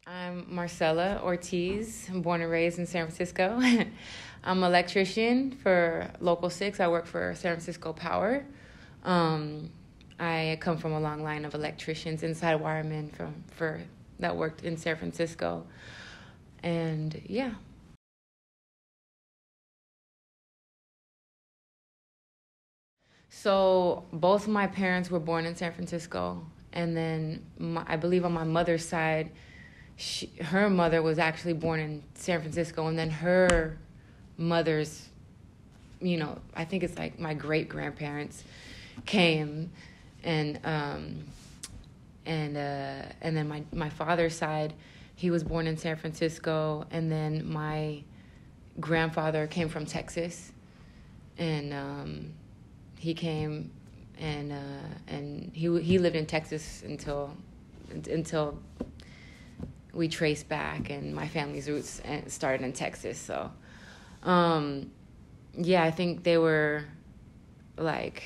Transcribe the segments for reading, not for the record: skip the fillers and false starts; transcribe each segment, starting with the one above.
I'm Marcella Ortiz. I'm born and raised in San Francisco. I'm an electrician for Local 6. I work for San Francisco Power. I come from a long line of electricians inside wiremen that worked in San Francisco. And yeah. So both my parents were born in San Francisco. And then I believe on my mother's side, her mother was actually born in San Francisco, and then her mother's, I think it's like my great grandparents came, and then my father's side, he was born in San Francisco, and then my grandfather came from Texas, and he came and he lived in Texas until we traced back, and my family's roots started in Texas. So, I think they were like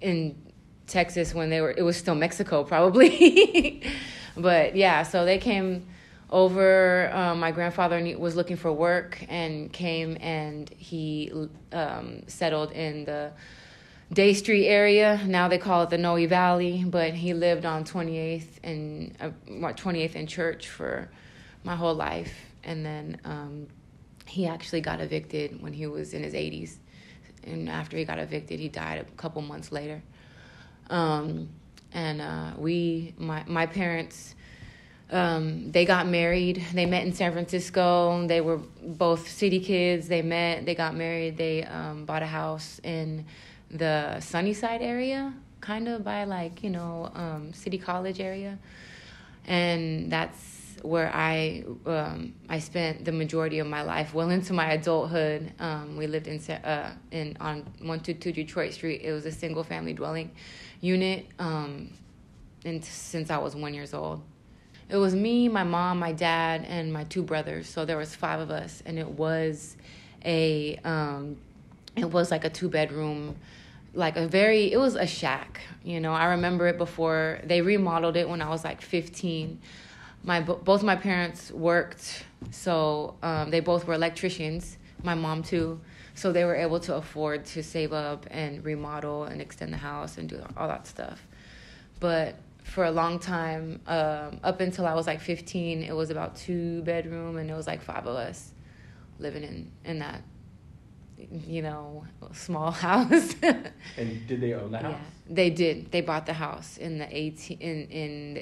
in Texas when it was still Mexico probably. But yeah, so they came over. My grandfather was looking for work and came, and he settled in the Day Street area. Now they call it the Noe Valley, but he lived on 28th and Church for my whole life. And then he actually got evicted when he was in his 80s. And after he got evicted, he died a couple months later. My parents, they got married. They met in San Francisco. They were both city kids. They got married. They bought a house in the Sunnyside area, kind of by City College area, and that's where I spent the majority of my life, well into my adulthood. We lived on 122 Detroit Street. It was a single family dwelling unit, and since I was 1 year old. It was me, my mom, my dad, and my two brothers. So there was 5 of us, and it was like a 2-bedroom, it was a shack. I remember it before they remodeled it when I was like 15. Both my parents worked, so they both were electricians, my mom too. So they were able to afford to save up and remodel and extend the house and do all that stuff. But for a long time, up until I was like 15, it was about 2-bedroom, and it was like 5 of us living in that small house. And did they own the house? Yeah, they did. They bought the house in the 80s, in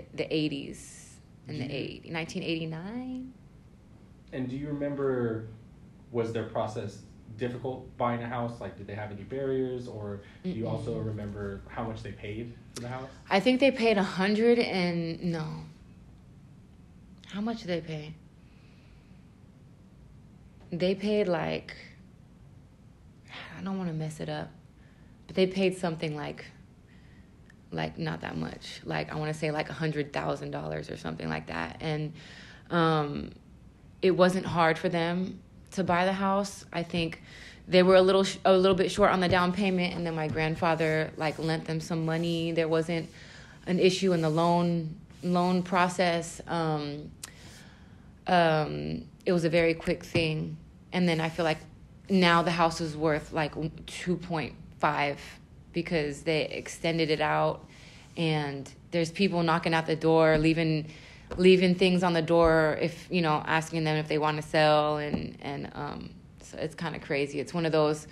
the 1989. And do you remember, was their process difficult buying a house? Like, did they have any barriers, or do you also remember how much they paid for the house? I think they paid $100 and no. How much did they pay? They paid I don't want to mess it up, but they paid something like not that much. I want to say $100,000 or something like that. And it wasn't hard for them to buy the house. I think they were a little bit short on the down payment, and then my grandfather lent them some money. There wasn't an issue in the loan process. It was a very quick thing, and then I feel like now the house is worth 2.5 because they extended it out, and there's people knocking at the door, leaving things on the door, if asking them if they want to sell, and so it's kind of crazy. It's one of those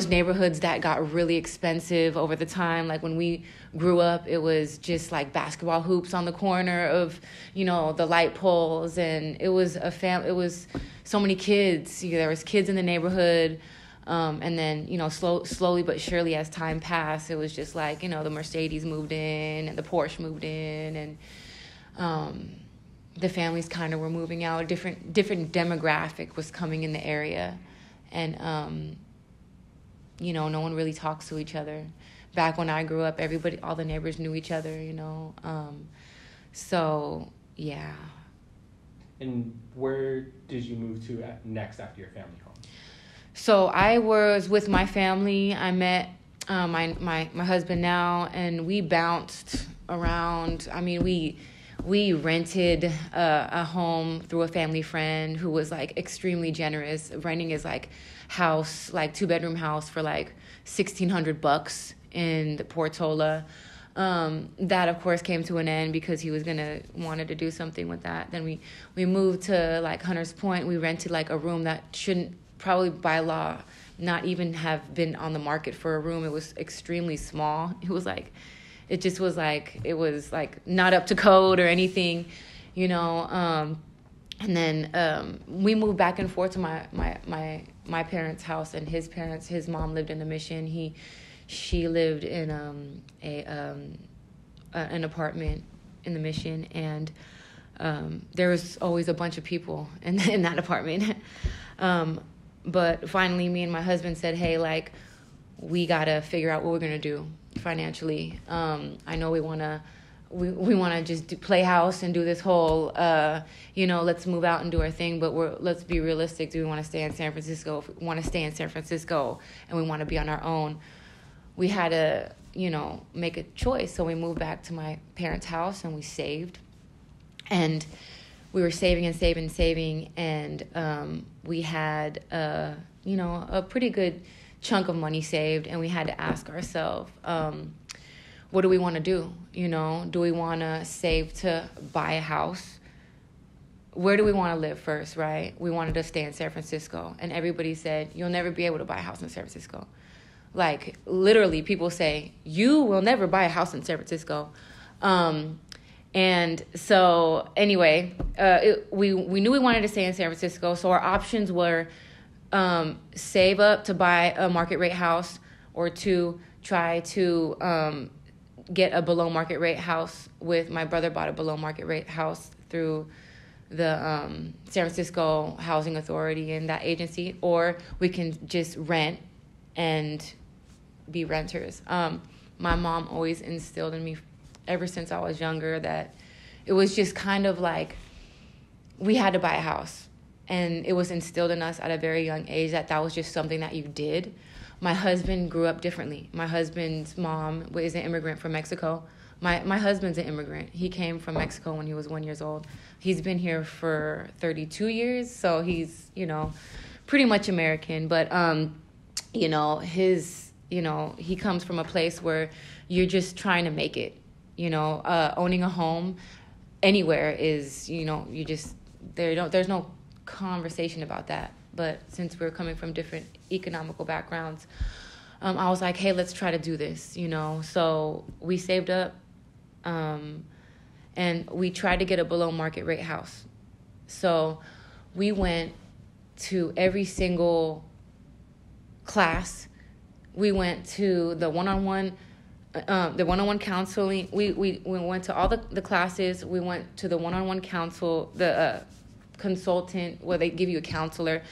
neighborhoods that got really expensive over the time. When we grew up, it was just basketball hoops on the corner of the light poles, and it was it was so many kids. There was kids in the neighborhood, and then slowly but surely as time passed, it was just the Mercedes moved in and the Porsche moved in, and the families kind of were moving out. Different demographic was coming in the area, and no one really talks to each other. Back when I grew up, all the neighbors knew each other. So yeah. And where did you move to next after your family home? So I was with my family. I met my husband now, and we bounced around. I mean, we we rented a home through a family friend who was like extremely generous, renting his like house, like 2-bedroom house for like $1,600 in the Portola. That of course came to an end because he was wanted to do something with that. Then we moved to like Hunters Point. We rented like a room that shouldn't probably by law not even have been on the market for a room. It was extremely small. It was like not up to code or anything, you know. And then we moved back and forth to my parents' house and his parents. His mom lived in the Mission. She lived in an apartment in the Mission, and there was always a bunch of people in that apartment. But finally, me and my husband said, "Hey, like, we gotta figure out what we're gonna do financially. I know we wanna just play house and do this whole, let's move out and do our thing. But let's be realistic. Do we want to stay in San Francisco? If we want to stay in San Francisco and we want to be on our own, we had to, make a choice. So we moved back to my parents' house and we saved, and we were saving, and we had a pretty good chunk of money saved, and we had to ask ourselves, what do we want to do? Do we want to save to buy a house? Where do we want to live first, right? We wanted to stay in San Francisco, and everybody said, you'll never be able to buy a house in San Francisco. Like, literally, people say, you will never buy a house in San Francisco. And so, anyway, we knew we wanted to stay in San Francisco, so our options were save up to buy a market rate house, or to try to get a below market rate house. My brother bought a below market rate house through the San Francisco Housing Authority and that agency, or we can just rent and be renters. My mom always instilled in me ever since I was younger that it was just kind of like we had to buy a house. And it was instilled in us at a very young age that was just something that you did. My husband grew up differently. My husband's mom is an immigrant from Mexico. My husband's an immigrant. He came from Mexico when he was 1 year old. He's been here for 32 years, so he's, pretty much American. But, he comes from a place where you're just trying to make it. Owning a home anywhere is, there's no conversation about that. But since we're coming from different economical backgrounds, I was like, hey, let's try to do this, So we saved up, and we tried to get a below market rate house. So we went to every single class. We went to the one-on-one counseling. We went to all the classes. We went to the one-on-one counsel, the consultant, where they give you a counselor.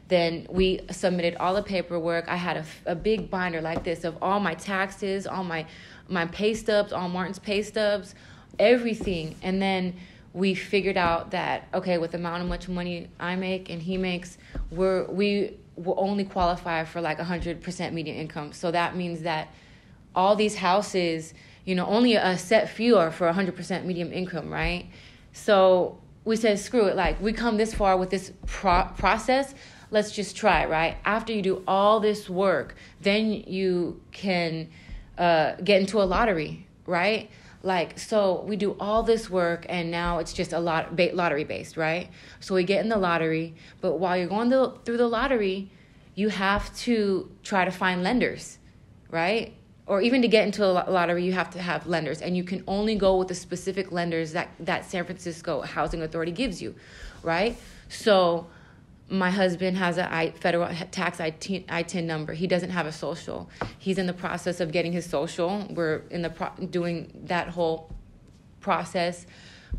Then we submitted all the paperwork. I had a big binder like this of all my taxes, all my pay stubs, all Martin's pay stubs, everything. And then we figured out that, okay, with the amount of much money I make and he makes, we will only qualify for like 100% median income. So that means that all these houses, only a set few are for 100% median income, right? So we said, screw it. Like, we come this far with this process. Let's just try, right? After you do all this work, then you can get into a lottery, right? Like, so we do all this work, and now it's just a lottery based, right? So we get in the lottery, but while you're going through the lottery, you have to try to find lenders, right? Or even to get into a lottery, you have to have lenders, and you can only go with the specific lenders that San Francisco Housing Authority gives you, right? So my husband has a federal tax ITIN number. He doesn't have a social. He's in the process of getting his social. We're doing that whole process.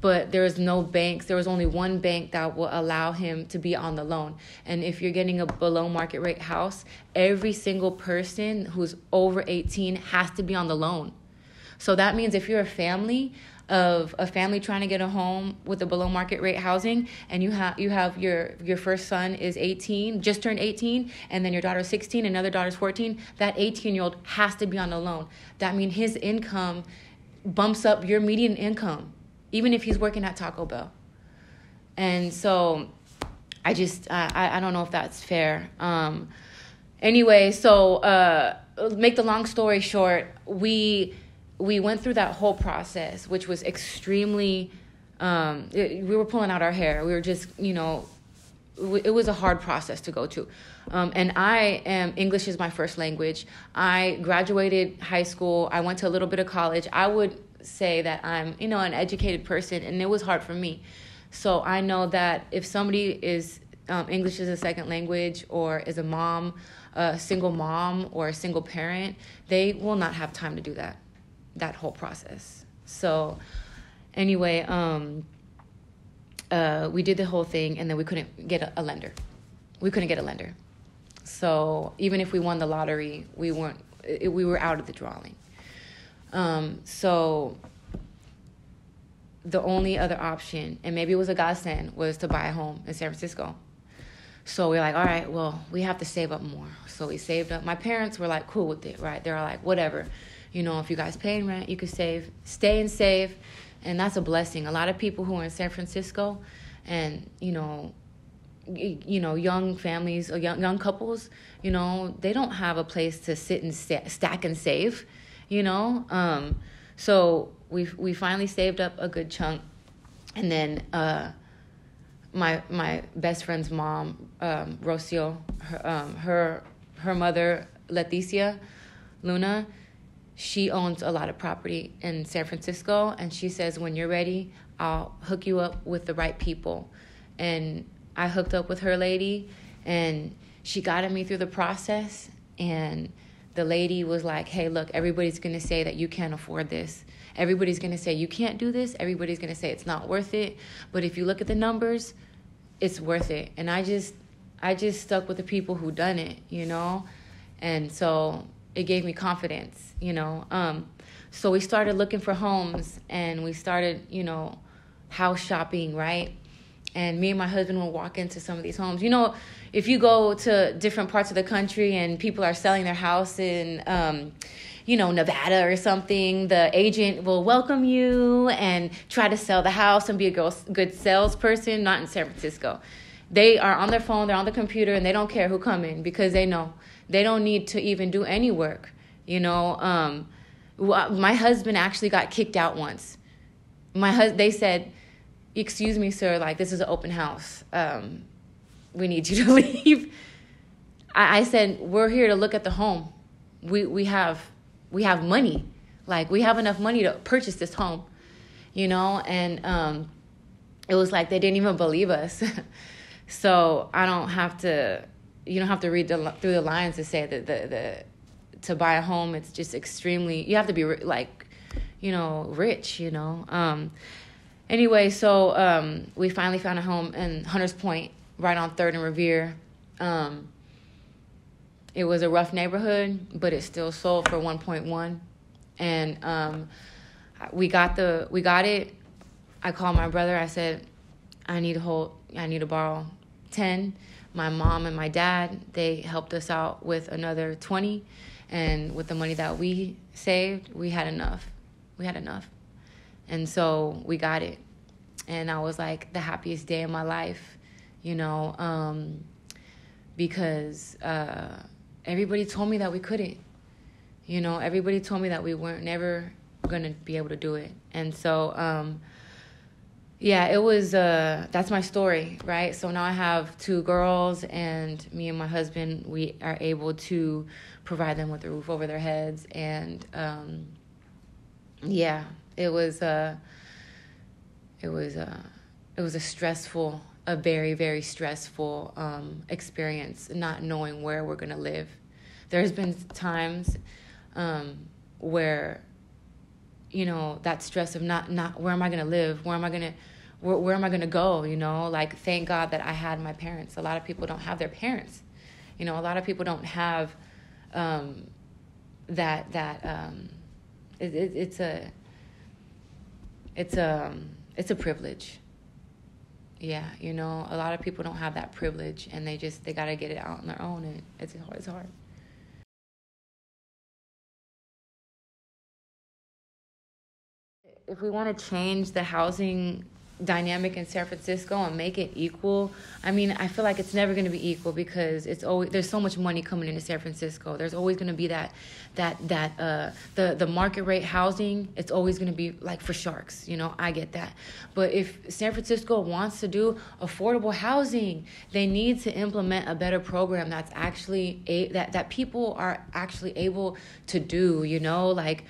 But there is no banks. There was only one bank that will allow him to be on the loan. And if you're getting a below market rate house, every single person who's over 18 has to be on the loan. So that means if you're a family trying to get a home with a below market rate housing, and you have your first son is 18, just turned 18, and then your daughter's 16, another daughter's 14, that 18-year-old has to be on the loan. That means his income bumps up your median income. even if he's working at Taco Bell. And so I don't know if that's fair. Anyway, so make the long story short, we went through that whole process, which was extremely, we were pulling out our hair. We were just, it was a hard process to go to. And English is my first language. I graduated high school. I went to a little bit of college. I would say that I'm, an educated person, and it was hard for me. So I know that if somebody is English is a second language, or is a mom, a single mom or a single parent, they will not have time to do that whole process. So anyway, we did the whole thing, and then we couldn't get a lender. So even if we won the lottery, we were out of the drawing. So the only other option, and maybe it was a godsend, was to buy a home in San Francisco. So we're like, all right, well, we have to save up more. So we saved up. My parents were like cool with it, right? They were like, whatever. If you guys paying rent, you could stay and save. And that's a blessing. A lot of people who are in San Francisco and, young families or young couples, they don't have a place to sit and stack and save, So we finally saved up a good chunk. And then my best friend's mom, Rocio, her mother, Luna, she owns a lot of property in San Francisco, and she says, when you're ready, I'll hook you up with the right people. And I hooked up with her lady, and she guided me through the process. And the lady was like, hey, look, everybody's going to say that you can't afford this. Everybody's going to say you can't do this. Everybody's going to say it's not worth it. But if you look at the numbers, it's worth it. And I just stuck with the people who done it, And so it gave me confidence, So we started looking for homes, and we started, house shopping, right? And me and my husband will walk into some of these homes. If you go to different parts of the country and people are selling their house in, Nevada or something, the agent will welcome you and try to sell the house and be a good salesperson. Not in San Francisco. They are on their phone, they're on the computer, and they don't care who come in, because they know they don't need to even do any work. My husband actually got kicked out once. They said, excuse me, sir, like, this is an open house. We need you to leave. I said, we're here to look at the home. We have money. Like, we have enough money to purchase this home, and it was like they didn't even believe us. So you don't have to read through the lines to say that to buy a home, it's just extremely, you have to be rich, Anyway, so we finally found a home in Hunters Point, right on 3rd and Revere. It was a rough neighborhood, but it still sold for 1.1. And we got it. I called my brother. I said, I need to borrow 10. My mom and my dad, they helped us out with another 20. And with the money that we saved, we had enough. And so we got it. And I was like the happiest day of my life, because everybody told me that we couldn't. Everybody told me that we weren't never going to be able to do it. And so, it was, that's my story, right? So now I have 2 girls, and me and my husband, we are able to provide them with a roof over their heads. And, it was a very, very stressful experience, not knowing where we're going to live. There's been times where, that stress of not where am I going to live? Where am I going to go? Like, thank God that I had my parents. A lot of people don't have their parents. A lot of people don't have it's a privilege. Yeah, a lot of people don't have that privilege, and they got to get it out on their own, and it's hard. if we want to change the housing dynamic in San Francisco and make it equal, I mean, I feel like it's never going to be equal because it's always, there's so much money coming into San Francisco. There's always going to be the market rate housing. It's always going to be like for sharks, you know. I get that, but if San Francisco wants to do affordable housing, they need to implement a better program that's actually that people are actually able to do, you know, like.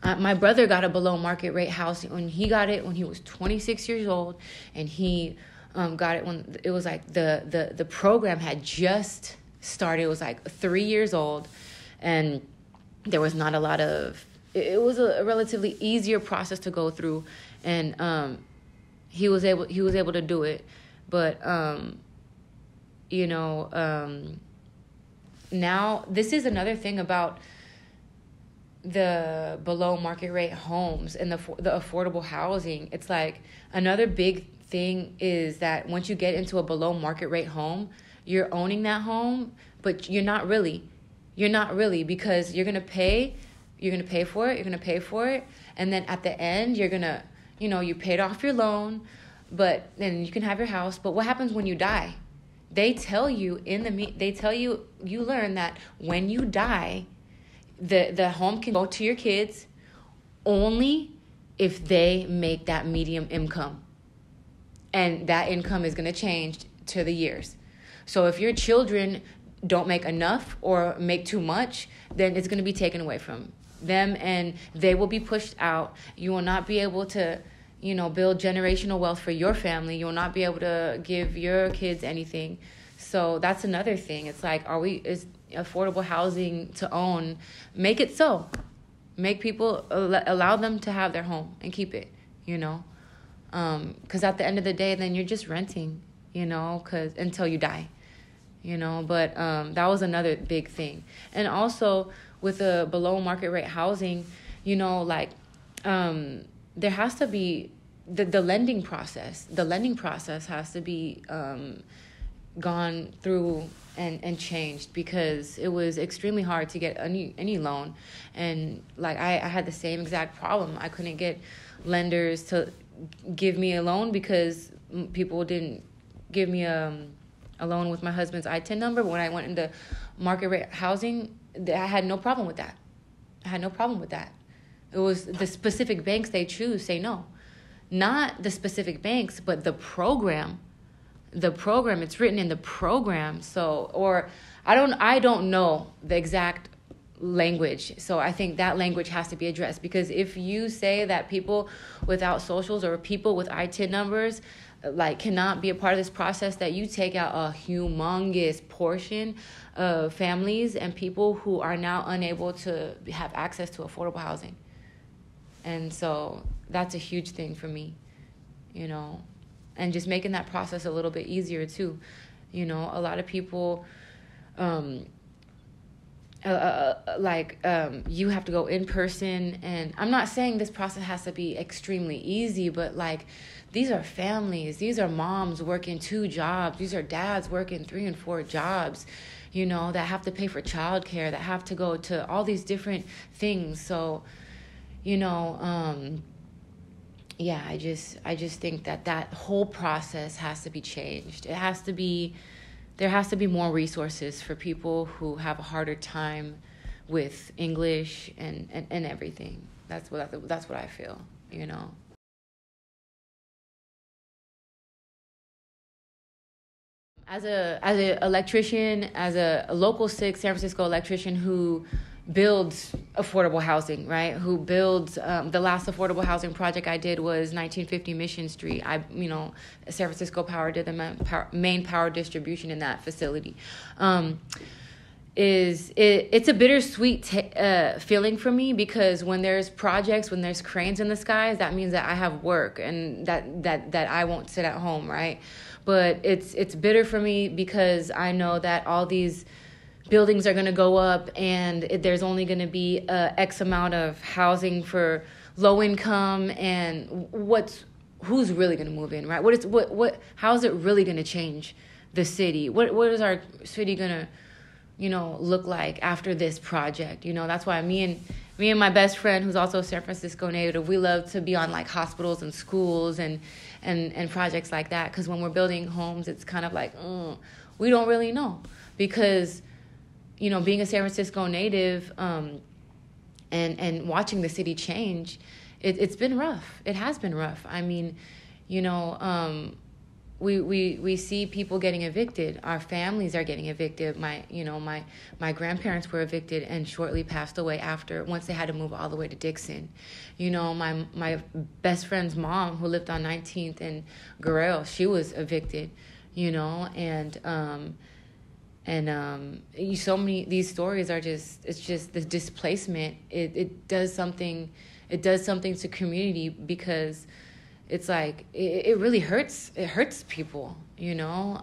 My brother got a below market rate house when he got it when he was 26 years old, and he got it when it was like the program had just started. It was like 3 years old, and there was not a lot of. It was a relatively easier process to go through, and he was able to do it, but you know, now this is another thing about the below market rate homes and the affordable housing. It's like another big thing is that once you get into a below market rate home, you're owning that home, but you're not really because you're going to pay for it. And then at the end, you're going to, you know, you paid off your loan, but then you can have your house. But what happens when you die? They tell you you learn that when you die, the home can go to your kids only if they make that medium income. And that income is going to change to the years. So if your children don't make enough or make too much, then it's going to be taken away from them and they will be pushed out. You will not be able to, you know, build generational wealth for your family. You will not be able to give your kids anything. So that's another thing. It's like, is affordable housing to own? Make it so. Make people, allow them to have their home and keep it, you know? Because at the end of the day, then you're just renting, you know, until you die, you know? But that was another big thing. And also with the below market rate housing, you know, like there has to be the lending process. The lending process has to be gone through and changed because it was extremely hard to get any loan. And like I had the same exact problem. I couldn't get lenders to give me a loan because people didn't give me a loan with my husband's ITIN number. But when I went into market rate housing, I had no problem with that. It was the specific banks they choose say no. Not the specific banks, but the program. It's written in the program. So, or I don't know the exact language. So I think that language has to be addressed, because if you say that people without socials or people with ITIN numbers like cannot be a part of this process, that you take out a humongous portion of families and people who are now unable to have access to affordable housing. And so that's a huge thing for me, you know. And just making that process a little bit easier too. You know, a lot of people, you have to go in person. And I'm not saying this process has to be extremely easy, but like these are families. These are moms working 2 jobs. These are dads working 3 and 4 jobs, you know, that have to pay for childcare, that have to go to all these different things. So, you know, yeah, I just think that whole process has to be changed. There has to be more resources for people who have a harder time with English and everything. That's what I feel, you know. As a electrician, as a local 6 San Francisco electrician who builds affordable housing, right? Who builds the last affordable housing project I did was 1950 Mission Street. San Francisco Power did the main power distribution in that facility. It's a bittersweet feeling for me, because when there's projects, when there's cranes in the skies, that means that I have work and that I won't sit at home, right? But it's bitter for me because I know that all these buildings are going to go up and there's only going to be X amount of housing for low income, and who's really going to move in, right? How is it really going to change the city? What is our city going to, you know, look like after this project? You know, that's why me me and my best friend, who's also a San Francisco native, we love to be on like hospitals and schools and projects like that. Because when we're building homes, it's kind of like, we don't really know. Because, you know, being a San Francisco native and watching the city change, it's been rough. It has been rough. I mean, you know, we see people getting evicted. Our families are getting evicted. My grandparents were evicted and shortly passed away once they had to move all the way to Dixon. You know, my best friend's mom, who lived on 19th and Guerrero, she was evicted. You know, and so many, these stories are it's just the displacement. It does something to community, because it's like it really hurts. It hurts people, you know.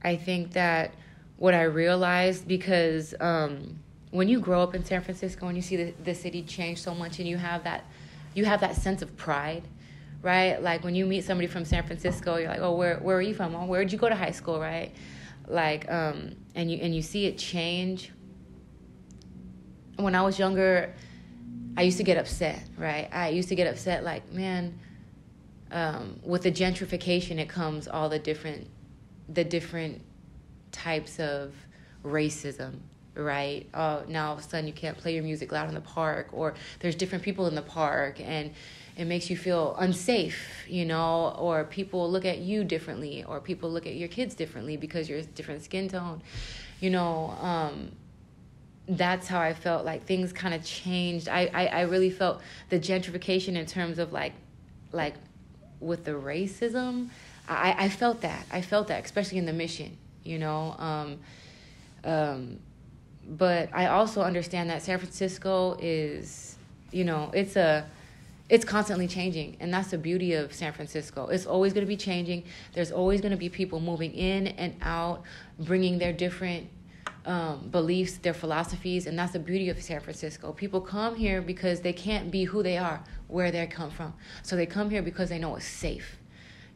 I think that what I realized, because when you grow up in San Francisco and you see the city change so much, and you have that sense of pride, right? Like when you meet somebody from San Francisco, you're like, oh, where are you from? Oh, where'd you go to high school, right? Like, and you see it change. When I was younger, I used to get upset, right? I used to get upset, like, man, with the gentrification, it comes all the different types of racism, right? Now all of a sudden you can't play your music loud in the park, or there's different people in the park, and it makes you feel unsafe, you know, or people look at you differently, or people look at your kids differently because you're a different skin tone, you know. That's how I felt like things kind of changed. I really felt the gentrification in terms of like with the racism. I felt that, especially in the Mission, you know. But I also understand that San Francisco is, you know, it's constantly changing, and that's the beauty of San Francisco. It's always going to be changing. There's always going to be people moving in and out, bringing their different beliefs, their philosophies, and that's the beauty of San Francisco. People come here because they can't be who they are, where they come from. So they come here because they know it's safe,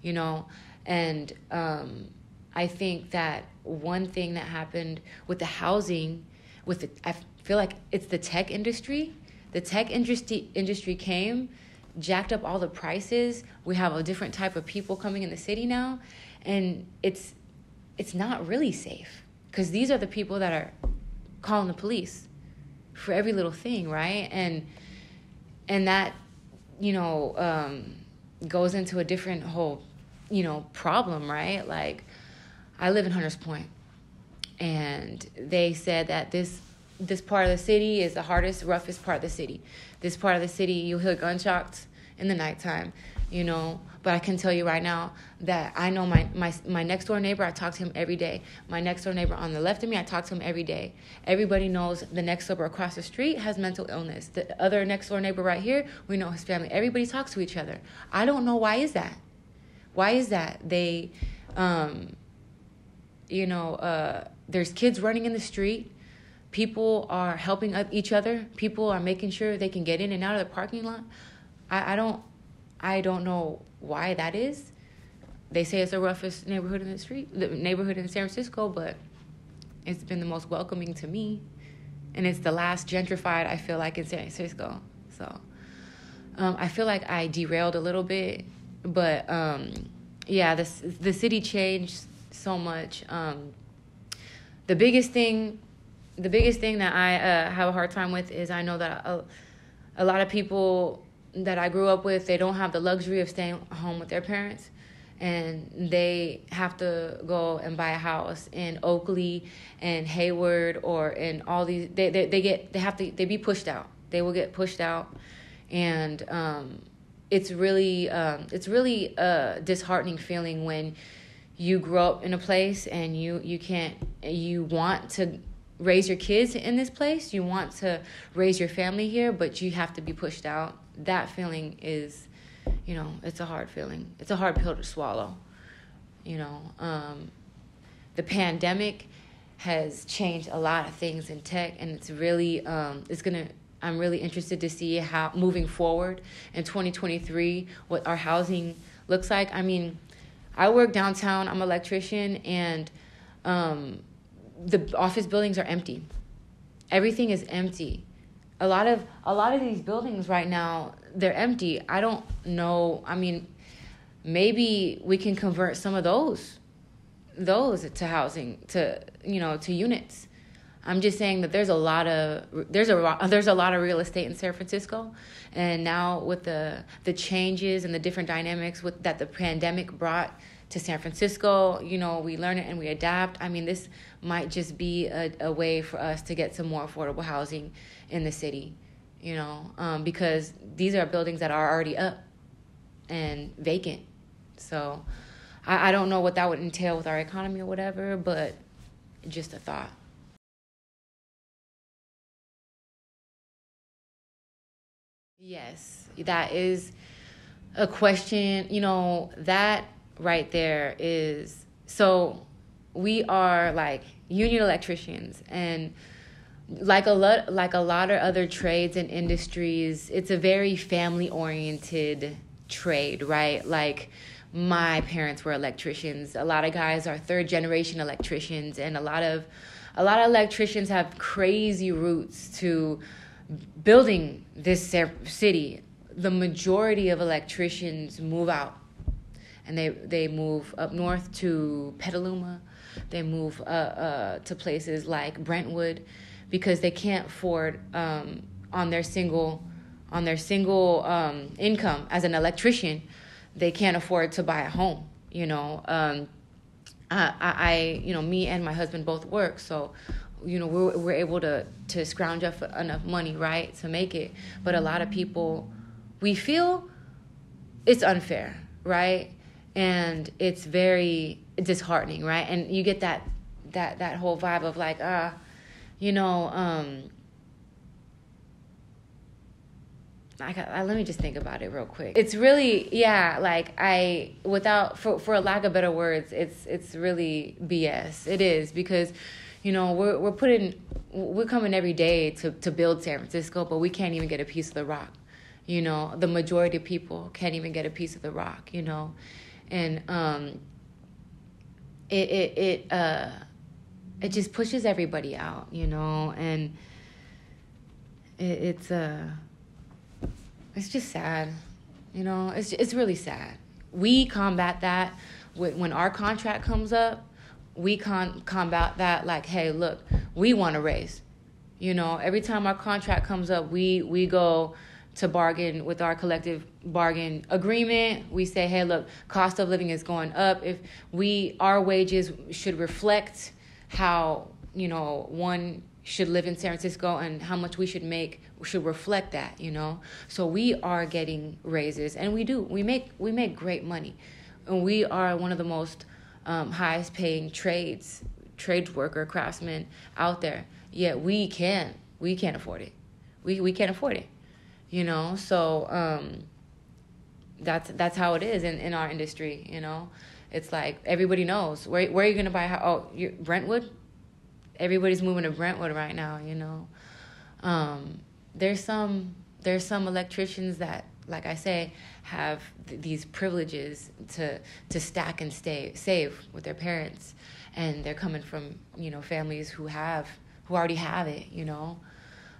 you know. And I think that one thing that happened with the housing, I feel like it's the tech industry. The tech industry came, jacked up all the prices. We have a different type of people coming in the city now, and it's not really safe, because these are the people that are calling the police for every little thing, right? And that, you know, goes into a different whole, you know, problem, right? Like, I live in Hunters Point, and they said that this part of the city is the hardest, roughest part of the city. This part of the city, you'll hear gunshots in the nighttime, you know. But I can tell you right now that I know my next door neighbor, I talk to him every day. My next door neighbor on the left of me, I talk to him every day. Everybody knows the next neighbor across the street has mental illness. The other next door neighbor right here, we know his family. Everybody talks to each other. I don't know why is that. Why is that? They, you know, there's kids running in the street. People are helping each other. People are making sure they can get in and out of the parking lot. I don't know why that is. They say it's the roughest neighborhood in the neighborhood in San Francisco, but it's been the most welcoming to me. And it's the last gentrified, I feel like, in San Francisco. So I feel like I derailed a little bit, but yeah, the city changed so much. The biggest thing that I have a hard time with is I know that a lot of people that I grew up with, they don't have the luxury of staying home with their parents, and they have to go and buy a house in Oakley and Hayward or in all these. They be pushed out. They will get pushed out, and it's really a disheartening feeling when you grow up in a place and you want to raise your kids in this place, you want to raise your family here, but you have to be pushed out. That feeling is, you know, it's a hard feeling. It's a hard pill to swallow, you know. The pandemic has changed a lot of things in tech, and it's really, I'm really interested to see how, moving forward in 2023, what our housing looks like. I mean, I work downtown, I'm an electrician, and the office buildings are empty. Everything is empty. A lot of these buildings right now, they're empty. I don't know. I mean, maybe we can convert some of those to housing, to units. I'm just saying that there's a lot of real estate in San Francisco, and now with the changes and the different dynamics that the pandemic brought to San Francisco, we learn it and we adapt. I mean, this might just be a way for us to get some more affordable housing in the city, because these are buildings that are already up and vacant. So I don't know what that would entail with our economy or whatever, but just a thought. Yes, that is a question. That right there is, so we are like union electricians, and like a lot of other trades and industries, it's a very family oriented trade, right? Like my parents were electricians. A lot of guys are third generation electricians, and a lot of electricians have crazy roots to building this city. The majority of electricians move out, and they move up north to Petaluma. They move to places like Brentwood, because they can't afford on their single income as an electrician, they can't afford to buy a home. Me and my husband both work, so we're able to scrounge up enough money, right, to make it. But a lot of people, we feel it's unfair, right? And it's very disheartening, right? And you get that whole vibe of like, let me just think about it real quick. It's really, like for a lack of better words, it's really BS. It is, because we're coming every day to build San Francisco, but we can't even get a piece of the rock. The majority of people can't even get a piece of the rock. And it just pushes everybody out. And it's just sad. It's really sad. We combat that when our contract comes up. We combat that like, hey, look, we want to raise. Every time our contract comes up, we go to bargain with our collective bargain agreement. We say, hey, look, cost of living is going up. If our wages should reflect how, one should live in San Francisco, and how much we should make should reflect that, So we are getting raises, and we do. We make great money, and we are one of the most highest paying trades worker, craftsmen out there. Yet we can't afford it. We can't afford it. So that's how it is in our industry. It's like everybody knows where are you gonna buy a house? Oh, Brentwood. Everybody's moving to Brentwood right now. There's some electricians that, like I say, have these privileges to stack and save with their parents, and they're coming from families who already have it.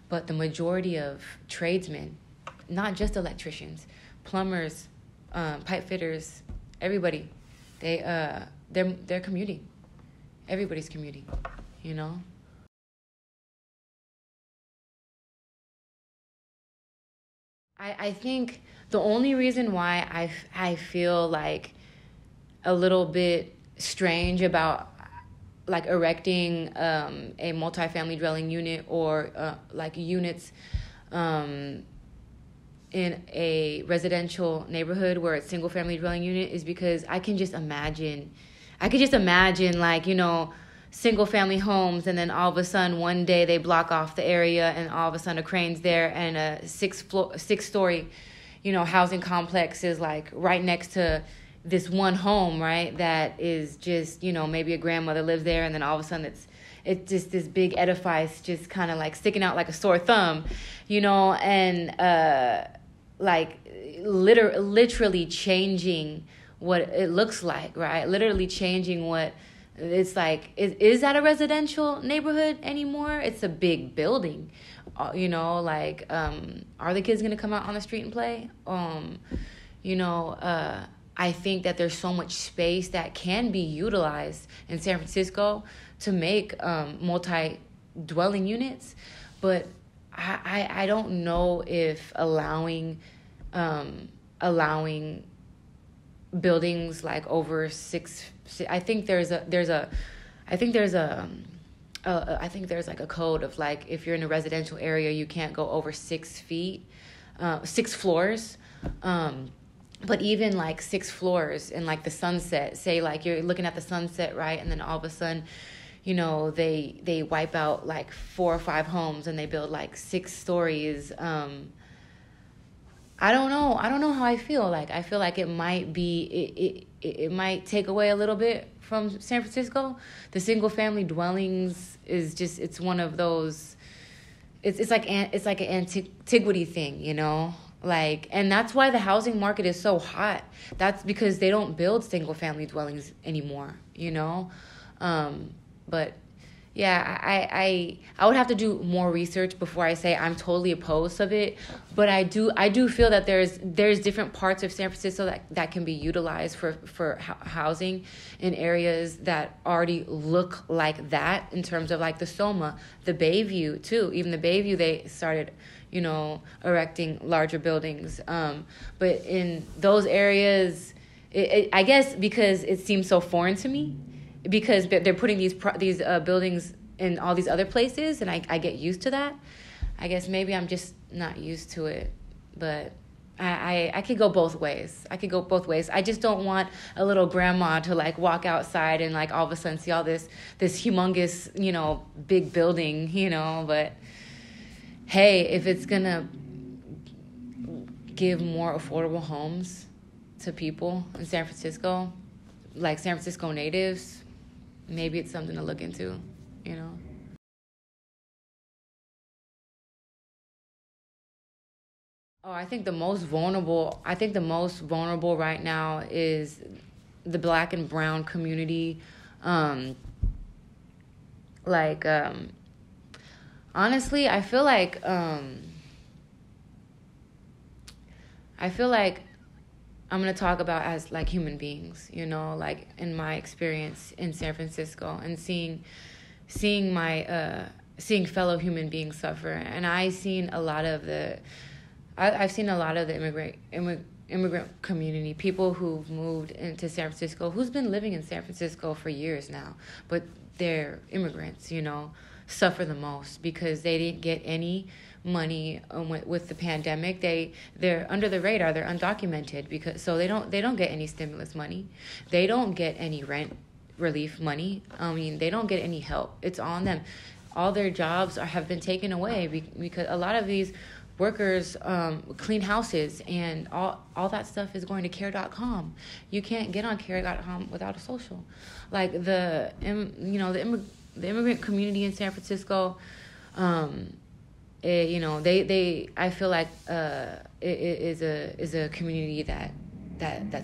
But the majority of tradesmen, not just electricians, plumbers, pipe fitters, everybody, they're commuting. Everybody's commuting. I think the only reason why I feel like a little bit strange about like erecting a multifamily dwelling unit or like units in a residential neighborhood where it's single family dwelling unit is because I can just imagine like, single family homes, and then all of a sudden one day they block off the area, and all of a sudden a crane's there, and a six-story housing complex is like right next to this one home, right, that is just maybe a grandmother lives there, and then all of a sudden it's just this big edifice just kind of like sticking out like a sore thumb, and like literally changing what it looks like, right? Literally changing what It's like, is that a residential neighborhood anymore? It's a big building. You know, like, are the kids going to come out on the street and play? You know, I think that there's so much space that can be utilized in San Francisco to make multi-dwelling units. But I don't know if allowing buildings like over I think there's like a code of like, if you're in a residential area, you can't go over 6 feet, 6 floors. But even like 6 floors in like the sunset, say like you're looking at the sunset, right? And then all of a sudden, you know, they wipe out like 4 or 5 homes and they build like 6 stories. I don't know how I feel. Like, I feel like it might be, it might take away a little bit from San Francisco. The single family dwellings is just, it's one of those, it's like an antiquity thing, you know? Like, and that's why the housing market is so hot. That's because they don't build single family dwellings anymore, you know? But yeah, I would have to do more research before I say I'm totally opposed of it. But I do feel that there's different parts of San Francisco that can be utilized for housing in areas that already look like that, in terms of like the Soma, the Bayview too. Even the Bayview, they started, you know, erecting larger buildings. But in those areas, I guess because it seems so foreign to me, because they're putting these buildings in all these other places, and I get used to that. I guess maybe I'm just not used to it, but I could go both ways. I just don't want a little grandma to like walk outside and like all of a sudden see all this humongous, you know, big building, you know. But hey, if it's gonna give more affordable homes to people in San Francisco, like San Francisco natives, maybe it's something to look into, you know? Oh, I think the most vulnerable right now is the Black and brown community. Honestly, I feel like I'm going to talk about as like human beings, you know, like in my experience in San Francisco, and seeing fellow human beings suffer. And I've seen a lot of the immigrant community, people who've moved into San Francisco, who's been living in San Francisco for years now, but they're immigrants, you know, suffer the most because they didn't get any money with the pandemic. They're under the radar. They're undocumented, so they don't get any stimulus money. They don't get any rent relief money. I mean, they don't get any help. It's on them. All their jobs have been taken away because a lot of these workers clean houses, and all that stuff is going to care.com. You can't get on care.com without a social. Like the immigrant community in San Francisco, I feel like it is a community that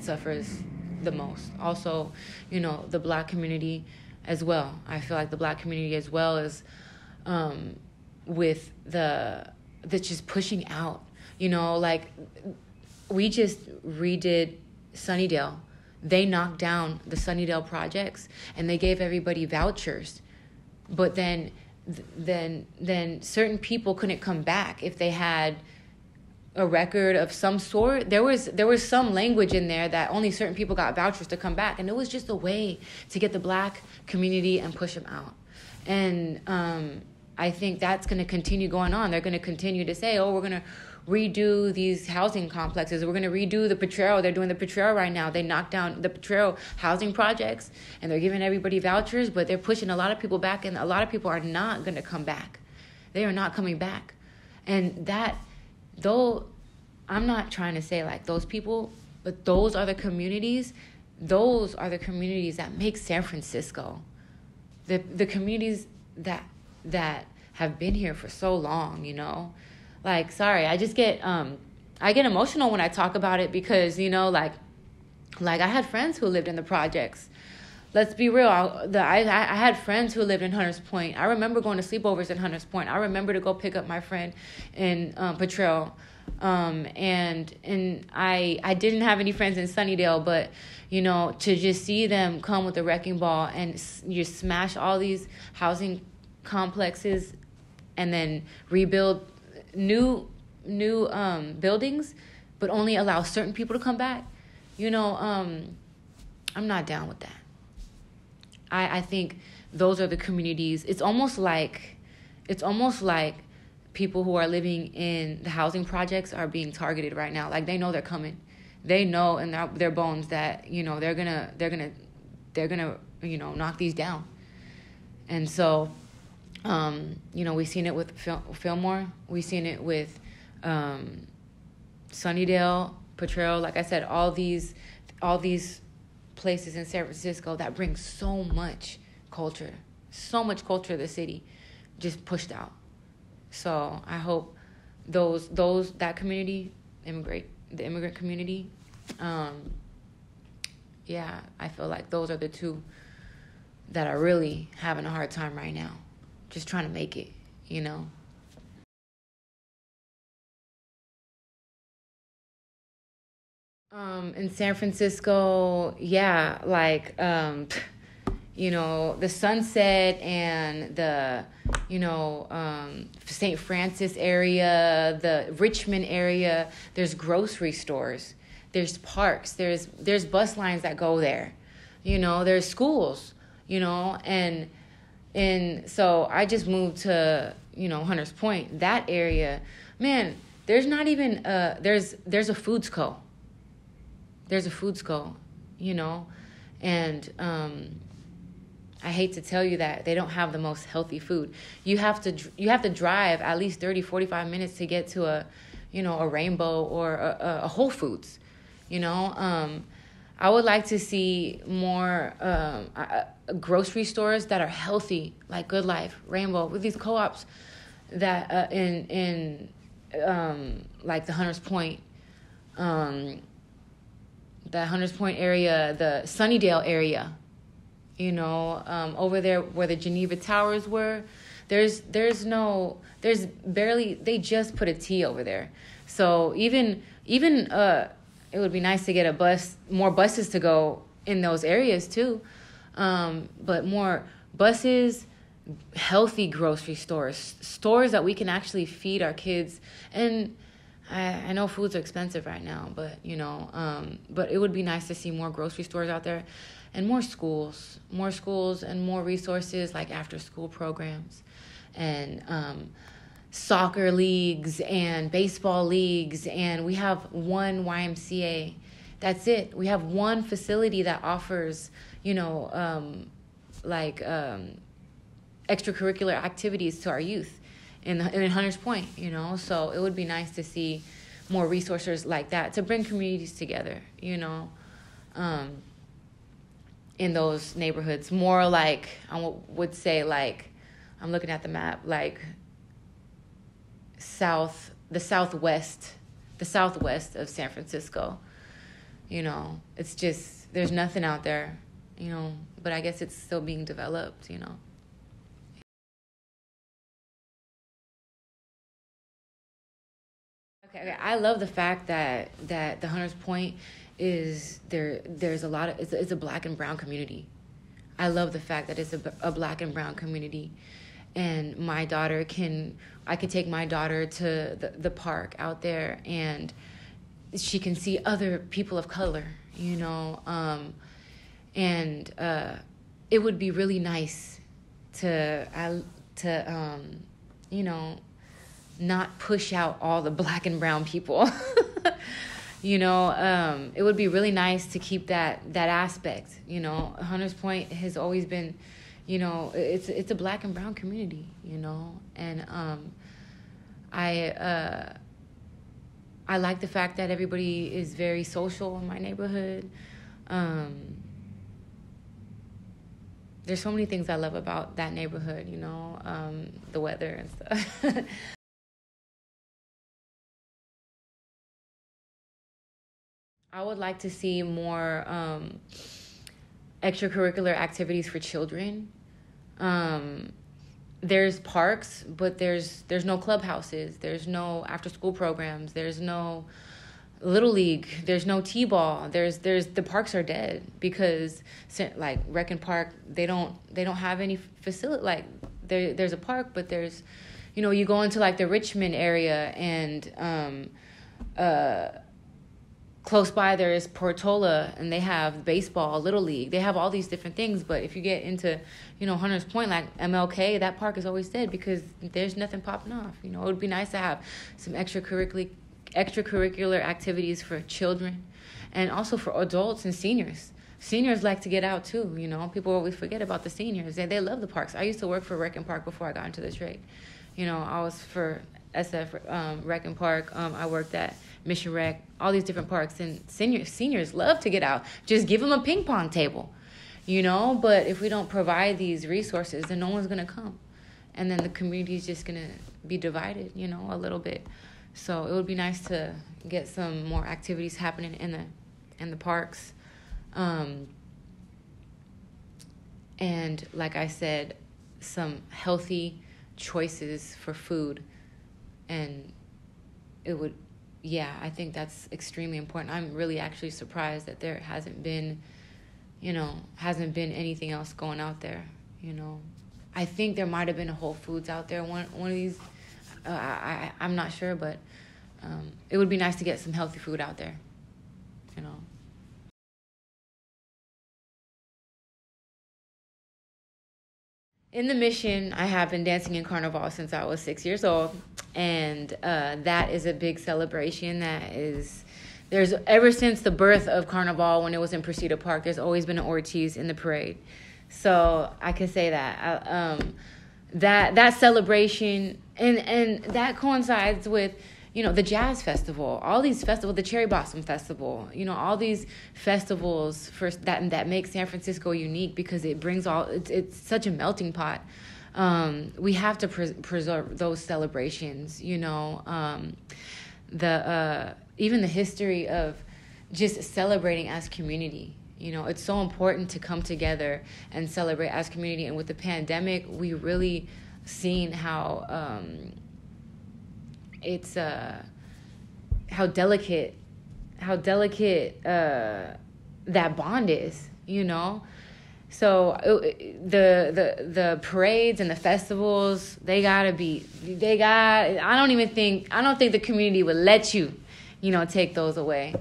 suffers the most. Also, you know, the Black community as well. I feel like the Black community as well is with that's just pushing out. You know, like we just redid Sunnydale. They knocked down the Sunnydale projects and they gave everybody vouchers, but then certain people couldn't come back if they had a record of some sort. There was some language in there that only certain people got vouchers to come back, and it was just a way to get the Black community and push them out. And I think that's going to continue going on. They're going to continue to say, oh, we're going to redo these housing complexes. We're going to redo the Potrero. They're doing the Potrero right now. They knocked down the Potrero housing projects, and they're giving everybody vouchers, but they're pushing a lot of people back, and a lot of people are not going to come back. They are not coming back. And that, though, I'm not trying to say like those people, but those are the communities that make San Francisco. The communities that have been here for so long, you know. Like, sorry, I just get I get emotional when I talk about it because, you know, like I had friends who lived in the projects, let's be real. I had friends who lived in Hunters Point. I remember going to sleepovers in Hunters Point. I remember to go pick up my friend in Potrero. And I didn't have any friends in Sunnydale, but to just see them come with a wrecking ball and you smash all these housing complexes and then rebuild new buildings, but only allow certain people to come back. I'm not down with that. I think those are the communities. It's almost like people who are living in the housing projects are being targeted right now. Like, they know they're coming. They know in their bones that they're gonna knock these down. And so we've seen it with Fillmore. We've seen it with Sunnydale, Potrero. Like I said, all these places in San Francisco that bring so much culture to the city, just pushed out. So I hope that community, the immigrant community, I feel like those are the two that are really having a hard time right now, just trying to make it, In San Francisco, the Sunset and the, St. Francis area, the Richmond area, there's grocery stores, there's parks, there's bus lines that go there, there's schools, and so I just moved to, Hunters Point, that area, man, there's not even, there's a Foods Co. There's a Foods Co., and I hate to tell you that they don't have the most healthy food. You have to drive at least 30, 45 minutes to get to a Rainbow or a Whole Foods, I would like to see more grocery stores that are healthy, like Good Life, Rainbow, with these co-ops that in like the Hunters Point, area, the Sunnydale area, over there where the Geneva Towers were, there's barely, they just put a T over there. So even it would be nice to get more buses to go in those areas too. But more buses, healthy grocery stores that we can actually feed our kids. And I know foods are expensive right now, but but it would be nice to see more grocery stores out there, and more schools and more resources like after school programs, and soccer leagues and baseball leagues. And we have one YMCA. That's it. We have one facility that offers extracurricular activities to our youth in Hunters Point, so it would be nice to see more resources like that to bring communities together, in those neighborhoods. More like, I would say, like, I'm looking at the map, like the southwest of San Francisco. It's just, there's nothing out there, but I guess it's still being developed, Okay. I love the fact that the Hunters Point is there. There's a lot of it's a black and brown community. I love the fact that it's a black and brown community, and I could take my daughter to the park out there, and she can see other people of color, and it would be really nice to not push out all the black and brown people. It would be really nice to keep that aspect. Hunters Point has always been, it's a black and brown community, and I like the fact that everybody is very social in my neighborhood. There's so many things I love about that neighborhood, the weather and stuff. I would like to see more extracurricular activities for children. There's parks, but there's no clubhouses. There's no after school programs. There's no little league. There's no t-ball. There's the parks are dead because like Rec and Park, they don't have any facility. Like there's a park, but there's, you go into like the Richmond area and close by there is Portola, and they have baseball, Little League. They have all these different things, but if you get into, Hunters Point, like MLK, that park is always dead because there's nothing popping off. It would be nice to have some extracurricular activities for children and also for adults and seniors. Seniors like to get out too, People always forget about the seniors. They love the parks. I used to work for Rec and Park before I got into the trade. I was for SF Rec and Park. I worked at Mission Rec, all these different parks, and seniors love to get out. Just give them a ping pong table, But if we don't provide these resources, then no one's gonna come, and then the community is just gonna be divided, a little bit. So it would be nice to get some more activities happening in the parks, and like I said, some healthy choices for food, and it would. Yeah, I think that's extremely important. I'm really actually surprised that there hasn't been anything else going out there, I think there might have been a Whole Foods out there, one of these, I'm not sure, but it would be nice to get some healthy food out there, In the Mission, I have been dancing in Carnival since I was 6 years old, and that is a big celebration. There's ever since the birth of Carnival, when it was in Precita Park, there's always been an Ortiz in the parade. So I can say that that celebration, and that coincides with the Jazz Festival, all these festivals, the Cherry Blossom Festival, all these festivals that make San Francisco unique because it brings it's such a melting pot. We have to preserve those celebrations, even the history of just celebrating as community. It's so important to come together and celebrate as community. And with the pandemic, we really seen how it's how delicate that bond is, So the parades and the festivals, I don't think the community would let you, take those away.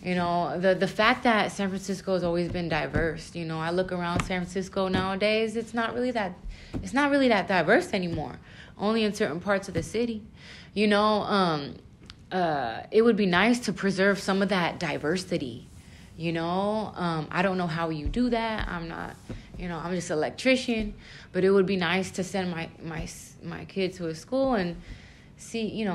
The fact that San Francisco has always been diverse, I look around San Francisco nowadays, it's not really that diverse anymore. Only in certain parts of the city. It would be nice to preserve some of that diversity. I don't know how you do that. I'm not, I'm just an electrician, but it would be nice to send my kid to a school and see,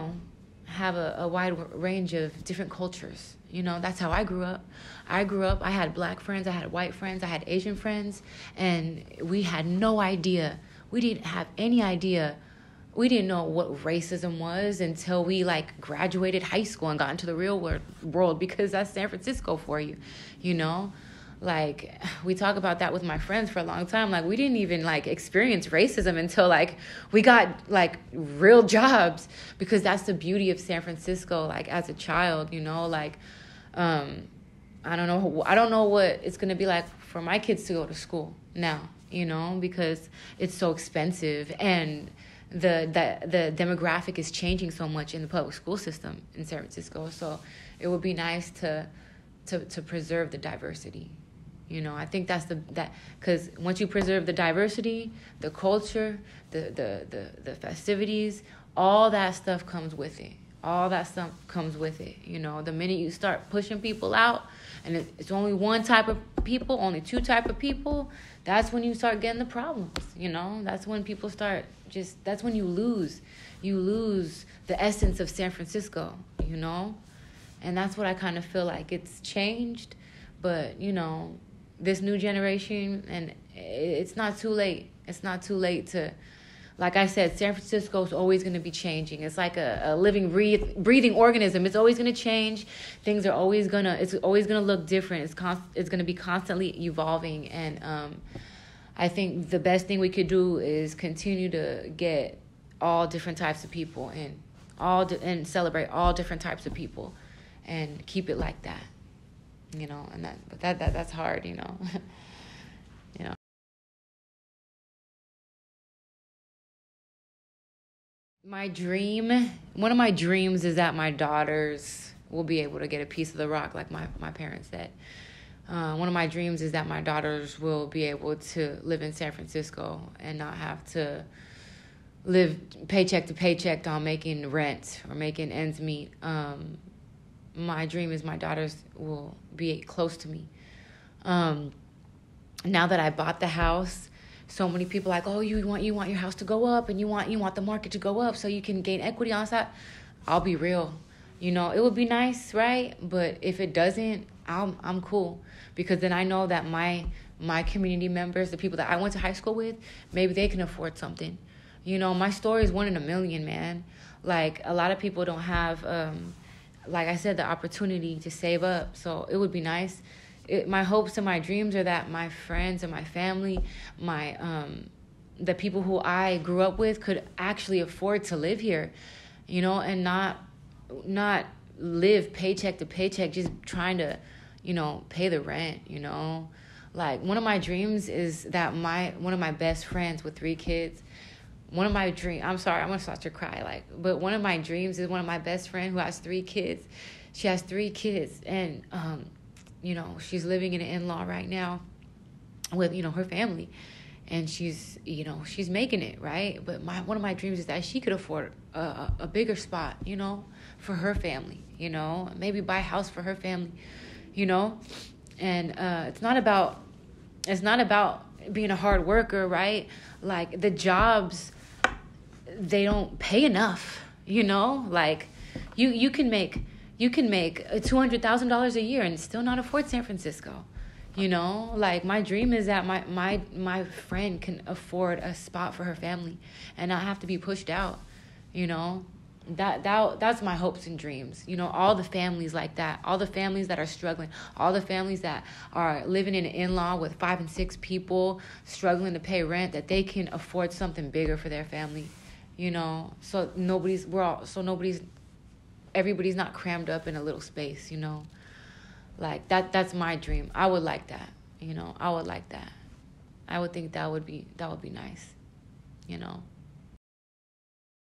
have a wide range of different cultures. That's how I grew up. I had black friends, I had white friends, I had Asian friends, and we had no idea. We didn't have any idea. We didn't know what racism was until we graduated high school and got into the real world, because that's San Francisco for you, we talk about that with my friends for a long time. We didn't even experience racism until we got real jobs, because that's the beauty of San Francisco. As a child, I don't know what it's going to be like for my kids to go to school now, because it's so expensive, and the demographic is changing so much in the public school system in San Francisco. So it would be nice to preserve the diversity. I think that's because once you preserve the diversity, the culture, the festivities, all that stuff comes with it. The minute you start pushing people out, and it's only one type of people, only two type of people, that's when you start getting the problems. That's when people start that's when you lose the essence of San Francisco. And that's what I kind of feel like. It's changed, but this new generation, and it's not too late. It's not too late to like I said, San Francisco is always going to be changing. It's like a living, breathing organism. It's always going to change. Things are always going to, it's always going to look different. It's going to be constantly evolving. And I think the best thing we could do is continue to get all different types of people in, and celebrate all different types of people and keep it like that, you know, and that's hard, you know. You know. One of my dreams is that my daughters will be able to get a piece of the rock, like my parents said. One of my dreams is that my daughters will be able to live in San Francisco and not have to live paycheck to paycheck on making rent or making ends meet. My dream is my daughters will be close to me. Now that I bought the house, so many people are like, oh, you want your house to go up, and you want the market to go up so you can gain equity on that. I'll be real. You know, it would be nice, right? But if it doesn't, I'm cool, because then I know that my community members, the people that I went to high school with, maybe they can afford something. You know, my story is 1 in a million, man. Like, a lot of people don't have, like I said, the opportunity to save up. So it would be nice. My hopes and my dreams are that my friends and my family, the people who I grew up with could actually afford to live here, you know, and not live paycheck to paycheck, just trying to, you know, pay the rent, you know. Like, one of my dreams is that one of my best friends with 3 kids, I'm sorry, I'm going to start to cry, but one of my dreams is one of my best friend who has 3 kids. She has 3 kids, and, you know, she's living in an in-law right now with, you know, her family, and she's making it, right? But one of my dreams is that she could afford a bigger spot, you know, for her family, you know, maybe buy a house for her family, you know. And it's not about being a hard worker, right? Like, the jobs, they don't pay enough, you know. Like, you can make $200,000 a year and still not afford San Francisco, you know. Like, my dream is that my friend can afford a spot for her family and not have to be pushed out, you know. That's my hopes and dreams, you know. All the families like that, all the families that are struggling, all the families that are living in an in-law with 5 and 6 people struggling to pay rent, that they can afford something bigger for their family, you know. So everybody's not crammed up in a little space, you know. Like, that's my dream. I would like that, you know. I would like that. I would think that would be nice, you know.